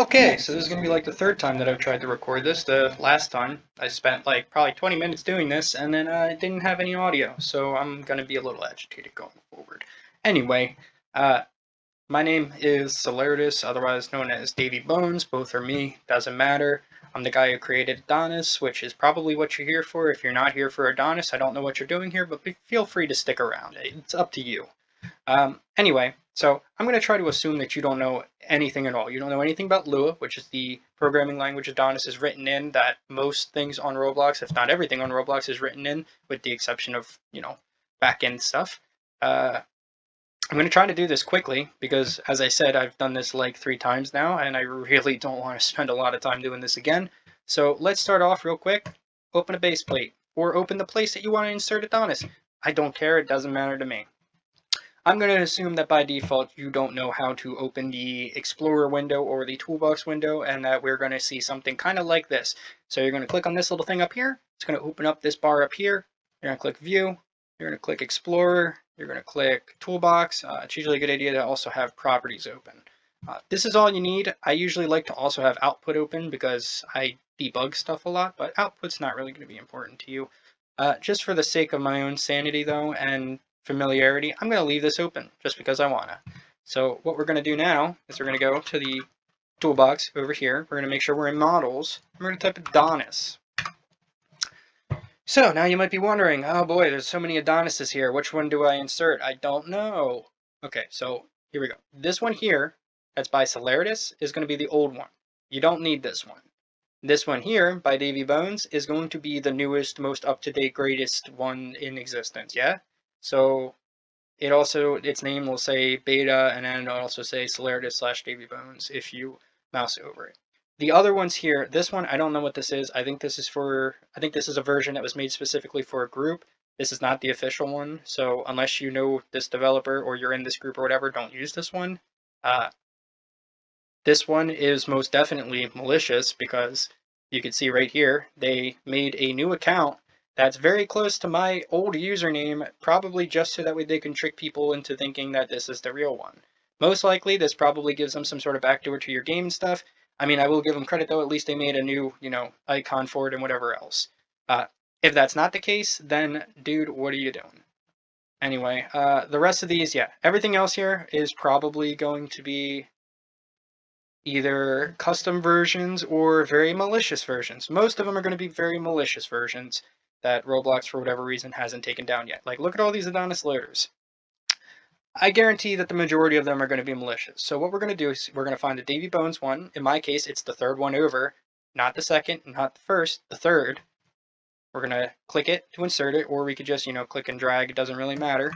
Okay, so this is going to be like the third time that I've tried to record this. The last time I spent like probably 20 minutes doing this and then I didn't have any audio, so I'm going to be a little agitated going forward. Anyway, my name is Celerdus, otherwise known as Davy Bones. Both are me, doesn't matter. I'm the guy who created Adonis, which is probably what you're here for. If you're not here for Adonis, I don't know what you're doing here, but feel free to stick around. It's up to you. Anyway, so I'm going to try to assume that you don't know anything at all. You don't know anything about Lua, which is the programming language Adonis is written in, that most things on Roblox, if not everything on Roblox, is written in, with the exception of, back-end stuff. I'm going to try to do this quickly because, as I said, I've done this like 3 times now, and I really don't want to spend a lot of time doing this again. So let's start off real quick. Open a base plate, or open the place that you want to insert Adonis. I don't care, it doesn't matter to me. I'm going to assume that by default you don't know how to open the Explorer window or the Toolbox window, and that we're going to see something kind of like this. So you're going to click on this little thing up here. It's going to open up this bar up here. You're going to click View. You're going to click Explorer. You're going to click Toolbox. It's usually a good idea to also have Properties open. This is all you need. I usually like to also have Output open because I debug stuff a lot, but Output's not really going to be important to you. Just for the sake of my own sanity, though, and familiarity, I'm going to leave this open just because I want to. So what we're going to do now is we're going to go to the toolbox over here. We're going to make sure we're in models. We're going to type Adonis. So now you might be wondering, oh boy, there's so many Adonises here. Which one do I insert? I don't know. Okay, so here we go. This one here, that's by Celerdus, is going to be the old one. You don't need this one. This one here, by Davy Bones, is going to be the newest, most up-to-date, greatest one in existence, yeah? So its name will say beta, and then it'll also say Celerdus/Davy Bones if you mouse over it. The other ones here, this one, I don't know what this is. I think this is a version that was made specifically for a group. This is not the official one, so unless you know this developer or you're in this group or whatever, don't use this one. This one is most definitely malicious because you can see right here, they made a new account that's very close to my old username, probably just so that way they can trick people into thinking that this is the real one. Most likely, this probably gives them some sort of backdoor to your game and stuff. I mean, I will give them credit though, at least they made a new, icon for it and whatever else. If that's not the case, then dude, what are you doing? Anyway, the rest of these, yeah, everything else here is probably going to be either custom versions or very malicious versions. Most of them are going to be very malicious versions that Roblox, for whatever reason, hasn't taken down yet. Like, look at all these Adonis loaders. I guarantee that the majority of them are going to be malicious. So what we're going to do is we're going to find the Davy Bones one. In my case, it's the third one over. Not the second, not the first, the third. We're going to click it to insert it, or we could just, click and drag. It doesn't really matter.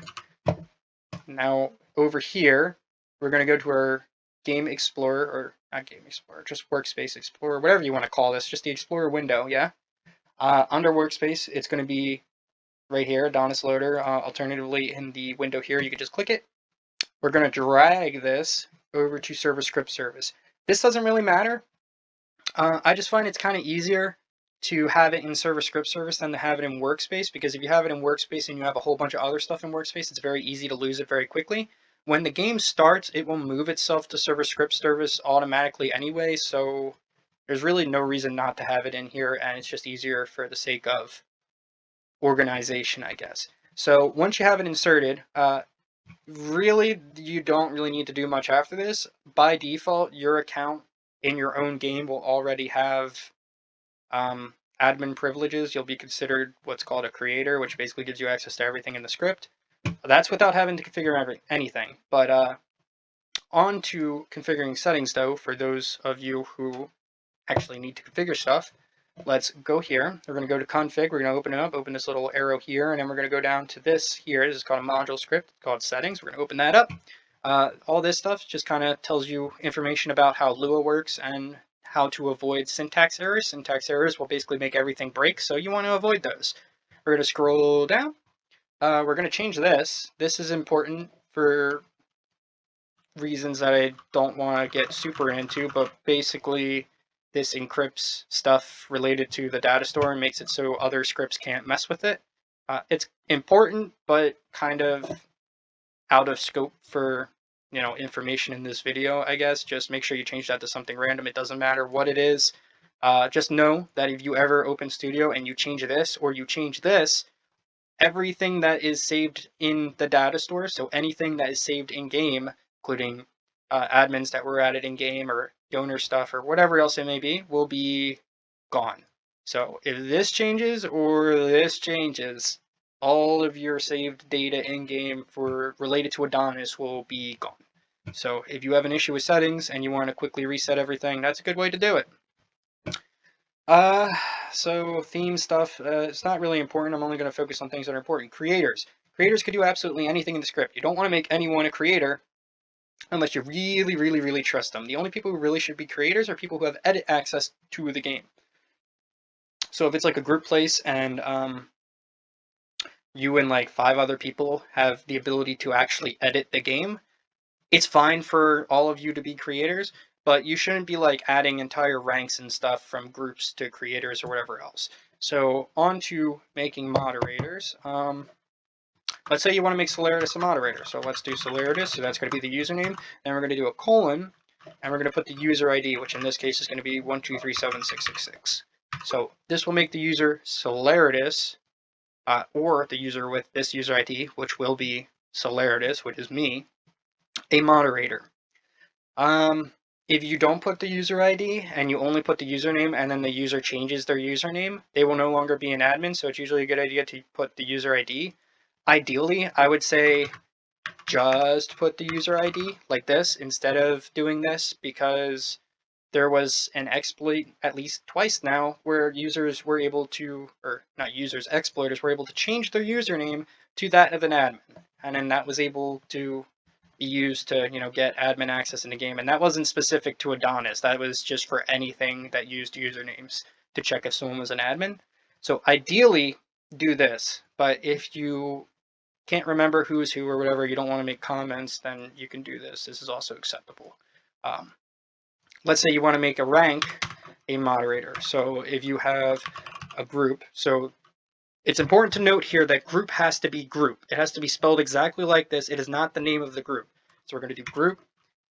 Now, over here, we're going to go to our Game Explorer, or not Game Explorer, just Workspace Explorer, whatever you want to call this, just the Explorer window, yeah? Under Workspace, it's going to be right here, Adonis Loader. Alternatively, in the window here, you can just click it. We're going to drag this over to Server Script Service. This doesn't really matter. I just find it's kind of easier to have it in Server Script Service than to have it in Workspace, because if you have it in Workspace and you have a whole bunch of other stuff in Workspace, it's very easy to lose it very quickly. When the game starts, it will move itself to Server Script Service automatically anyway, so there's really no reason not to have it in here, and it's just easier for the sake of organization, I guess. So once you have it inserted, really, you don't really need to do much after this. By default, your account in your own game will already have admin privileges. You'll be considered what's called a creator, which basically gives you access to everything in the script. That's without having to configure anything. But on to configuring settings, though, for those of you who actually need to configure stuff. Let's go here. We're going to go to config. We're going to open it up, open this little arrow here, and then we're going to go down to this here. This is called a module script called settings. We're going to open that up. All this stuff just kind of tells you information about how Lua works and how to avoid syntax errors. Syntax errors will basically make everything break, so you want to avoid those. We're going to scroll down. We're going to change this. This is important for reasons that I don't want to get super into, but basically this encrypts stuff related to the data store and makes it so other scripts can't mess with it. It's important, but kind of out of scope for information in this video, I guess. Just make sure you change that to something random. It doesn't matter what it is. Just know that if you ever open Studio and you change this or you change this, everything that is saved in the data store, so anything that is saved in game, including admins that were added in game or donor stuff or whatever else it may be, will be gone. So if this changes or this changes, all of your saved data in game for related to Adonis will be gone. So if you have an issue with settings and you want to quickly reset everything, that's a good way to do it. So theme stuff, it's not really important. I'm only going to focus on things that are important. Creators. Creators could do absolutely anything in the script. You don't want to make anyone a creator unless you really, really, really trust them. The only people who really should be creators are people who have edit access to the game. So if it's like a group place and you and like 5 other people have the ability to actually edit the game, it's fine for all of you to be creators, but you shouldn't be like adding entire ranks and stuff from groups to creators or whatever else. So on to making moderators. Let's say you want to make Celeritas a moderator. So let's do Celeritas. So that's going to be the username. Then we're going to do a colon, and we're going to put the user ID, which in this case is going to be 1237666. So this will make the user Celeritas, or the user with this user ID, which will be Celeritas, which is me, a moderator. If you don't put the user ID and you only put the username and then the user changes their username, they will no longer be an admin, so it's usually a good idea to put the user ID. Ideally, I would say just put the user ID like this instead of doing this, because there was an exploit at least twice now where users were able to, or not users, exploiters were able to change their username to that of an admin, and then that was able to be used to, get admin access in the game. And that wasn't specific to Adonis. That was just for anything that used usernames to check if someone was an admin. So ideally, do this. But if you can't remember who's who or whatever, you don't want to make comments, then you can do this. This is also acceptable. Let's say you want to make a rank a moderator. So if you have a group, so it's important to note here that group has to be group. It has to be spelled exactly like this. It is not the name of the group. So we're going to do group,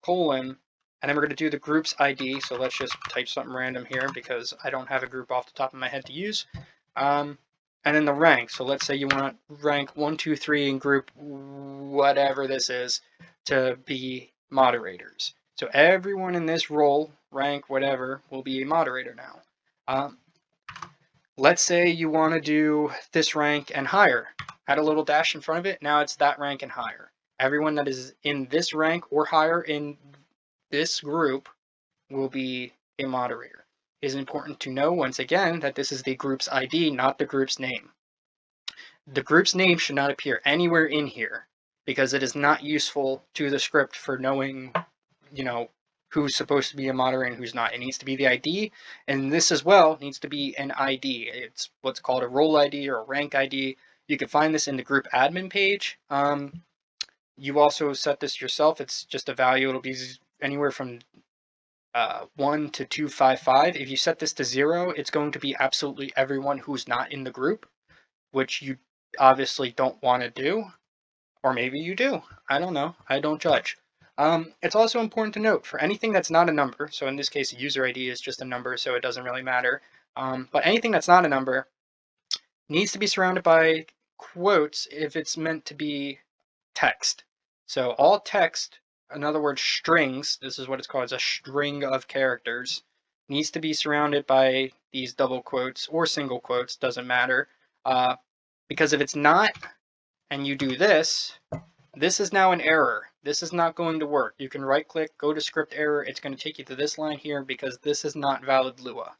colon, and then we're going to do the group's ID. So let's just type something random here because I don't have a group off the top of my head to use. And then the rank. So let's say you want rank 1, 2, 3 in group, whatever this is, to be moderators. So everyone in this role, rank, whatever, will be a moderator now. Let's say you want to do this rank and higher. Add a little dash in front of it. Now it's that rank and higher. Everyone that is in this rank or higher in this group will be a moderator. It is important to know, once again, that this is the group's ID, not the group's name. The group's name should not appear anywhere in here because it is not useful to the script for knowing, who's supposed to be a moderator and who's not. It needs to be the ID, and this as well needs to be an ID. It's what's called a role ID or a rank ID. You can find this in the group admin page. You also set this yourself. It's just a value. It'll be anywhere from 1 to 255. If you set this to 0, it's going to be absolutely everyone who's not in the group, which you obviously don't want to do, or maybe you do. I don't know. I don't judge. It's also important to note for anything that's not a number, so in this case, a user ID is just a number, so it doesn't really matter. But anything that's not a number needs to be surrounded by quotes if it's meant to be text. So all text, in other words, strings, this is what it's called, it's a string of characters, needs to be surrounded by these double quotes or single quotes, doesn't matter. Because if it's not, and you do this, this is now an error. This is not going to work. You can right click, go to script error. It's going to take you to this line here because this is not valid Lua.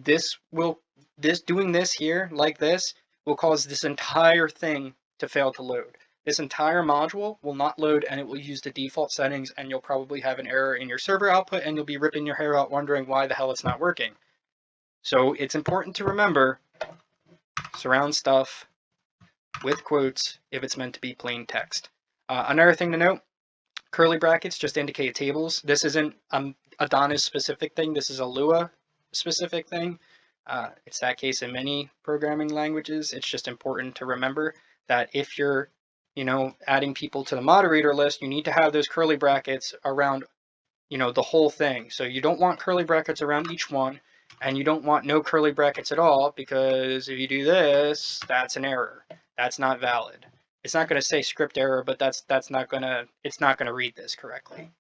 Doing this here like this will cause this entire thing to fail to load. This entire module will not load and it will use the default settings, and you'll probably have an error in your server output and you'll be ripping your hair out wondering why the hell it's not working. So it's important to remember, surround stuff with quotes if it's meant to be plain text. Another thing to note, curly brackets just indicate tables. This isn't an Adonis specific thing. This is a Lua specific thing. It's that case in many programming languages. It's just important to remember that if you're you know, adding people to the moderator list, you need to have those curly brackets around, you know, the whole thing. So you don't want curly brackets around each one, and you don't want no curly brackets at all, because if you do this, that's an error. That's not valid. It's not going to say script error, but it's not going to read this correctly.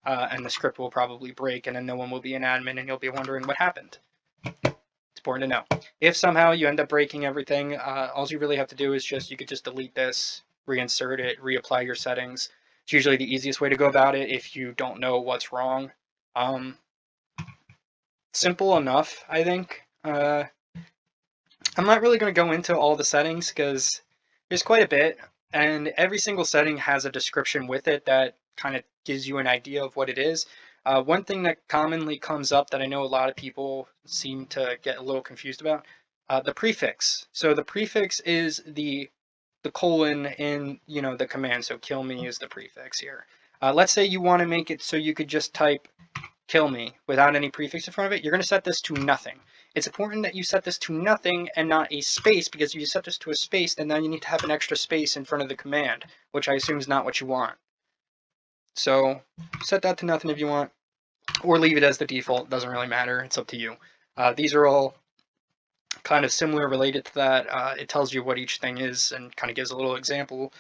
And the script will probably break, and then no one will be an admin, and you'll be wondering what happened. It's important to know. If somehow you end up breaking everything, all you really have to do is you could just delete this, reinsert it, reapply your settings. It's usually the easiest way to go about it if you don't know what's wrong. Simple enough, I think. I'm not really going to go into all the settings because there's quite a bit, and every single setting has a description with it that kind of gives you an idea of what it is. One thing that commonly comes up that I know a lot of people seem to get a little confused about, the prefix. So the prefix is the colon in, you know, the command. So kill me is the prefix here. Let's say you want to make it so you could just type kill me without any prefix in front of it. You're going to set this to nothing. It's important that you set this to nothing and not a space, because if you set this to a space, then now you need to have an extra space in front of the command, which I assume is not what you want. So set that to nothing if you want, or leave it as the default. It doesn't really matter. It's up to you. These are all kind of similar, related to that. It tells you what each thing is and kind of gives a little example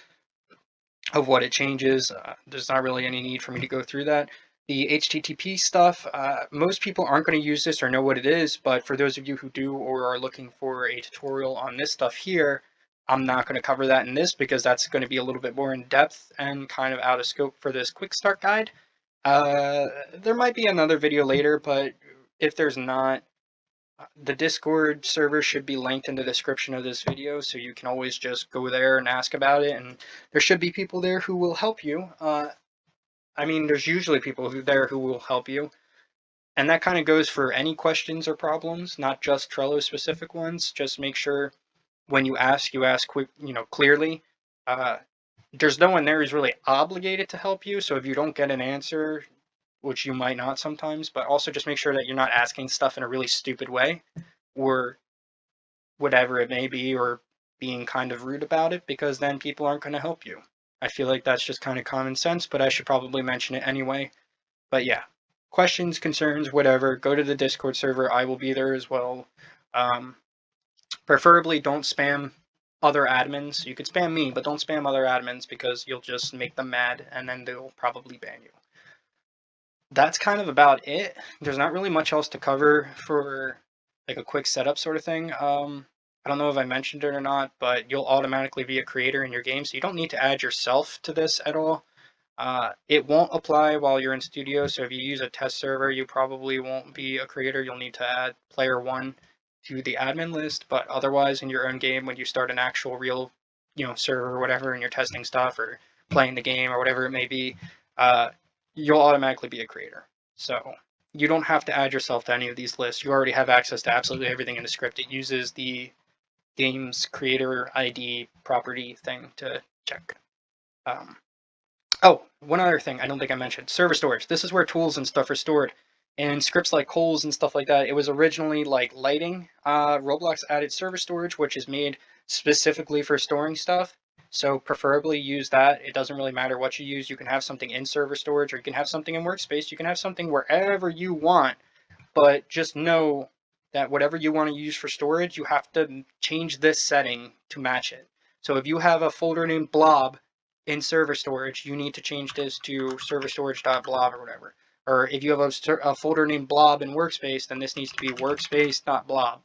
of what it changes. There's not really any need for me to go through that. The HTTP stuff, most people aren't going to use this or know what it is, but for those of you who do or are looking for a tutorial on this stuff here, I'm not going to cover that in this because that's going to be a little bit more in depth and kind of out of scope for this quick start guide. There might be another video later, but if there's not, the Discord server should be linked in the description of this video, so you can always just go there and ask about it, and there should be people there who will help you. I mean, there's usually people there who will help you, and that kind of goes for any questions or problems, not just Trello specific ones. Just make sure when you ask quick, you know, clearly. There's no one there who's really obligated to help you, so if you don't get an answer, which you might not sometimes, but also just make sure that you're not asking stuff in a really stupid way, or whatever it may be, or being kind of rude about it, because then people aren't going to help you. I feel like that's just kind of common sense, but I should probably mention it anyway. But yeah, questions, concerns, whatever, go to the Discord server. I will be there as well. Preferably don't spam other admins. You could spam me, but don't spam other admins because you'll just make them mad and then they'll probably ban you. That's kind of about it. There's not really much else to cover for like a quick setup sort of thing. I don't know if I mentioned it or not, but you'll automatically be a creator in your game, so you don't need to add yourself to this at all. It won't apply while you're in studio, so if you use a test server, you probably won't be a creator. You'll need to add player 1 to the admin list, but otherwise in your own game, when you start an actual real, you know, server or whatever, and you're testing stuff or playing the game or whatever it may be, you'll automatically be a creator. So you don't have to add yourself to any of these lists. You already have access to absolutely everything in the script. It uses the game's creator ID property thing to check. Oh, one other thing I don't think I mentioned. Server storage. This is where tools and stuff are stored. In scripts like Coles and stuff like that, it was originally like lighting. Roblox added server storage, which is made specifically for storing stuff. So preferably use that. It doesn't really matter what you use. You can have something in server storage, or you can have something in workspace. You can have something wherever you want. But just know that whatever you want to use for storage, you have to change this setting to match it. So if you have a folder named blob in server storage, you need to change this to server storage.blob or whatever. Or if you have a folder named blob in workspace, then this needs to be workspace.blob.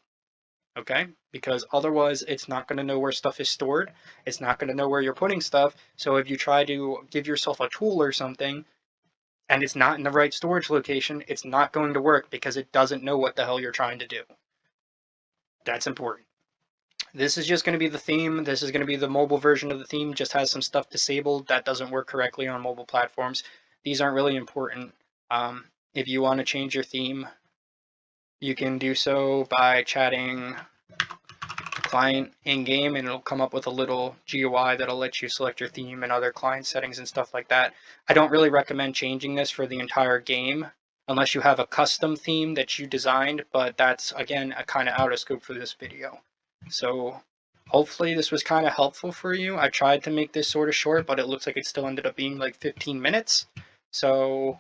Okay? Because otherwise it's not going to know where stuff is stored. It's not going to know where you're putting stuff. So if you try to give yourself a tool or something, and it's not in the right storage location, it's not going to work because it doesn't know what the hell you're trying to do. That's important. This is just going to be the theme. This is going to be the mobile version of the theme. Just has some stuff disabled that doesn't work correctly on mobile platforms. These aren't really important. If you want to change your theme, you can do so by chatting client in-game, and it'll come up with a little GUI that'll let you select your theme and other client settings and stuff like that. I don't really recommend changing this for the entire game unless you have a custom theme that you designed, but that's, again, kind of out of scope for this video. So Hopefully this was kind of helpful for you. I tried to make this sort of short, but it looks like it still ended up being like 15 minutes. So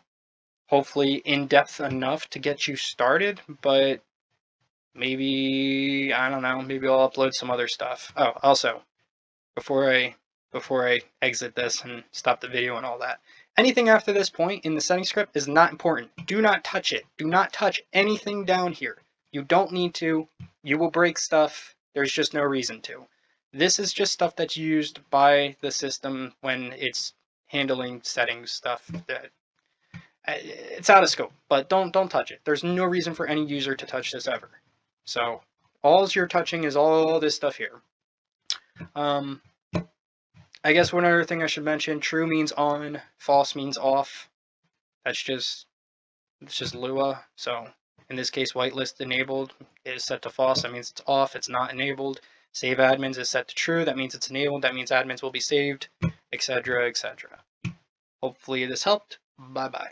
hopefully in-depth enough to get you started, but maybe, I don't know, maybe I'll upload some other stuff. Oh, also, before I exit this and stop the video and all that, anything after this point in the setting script is not important. Do not touch it. Do not touch anything down here. You don't need to. You will break stuff. There's just no reason to. This is just stuff that's used by the system when it's handling settings stuff. It's out of scope, but don't touch it. There's no reason for any user to touch this ever. So all you're touching is all this stuff here. I guess one other thing I should mention: true means on, false means off. It's just Lua. So in this case, whitelist enabled is set to false. That means it's off. It's not enabled. Save admins is set to true. That means it's enabled. That means admins will be saved, etc., etc. Hopefully this helped. Bye bye.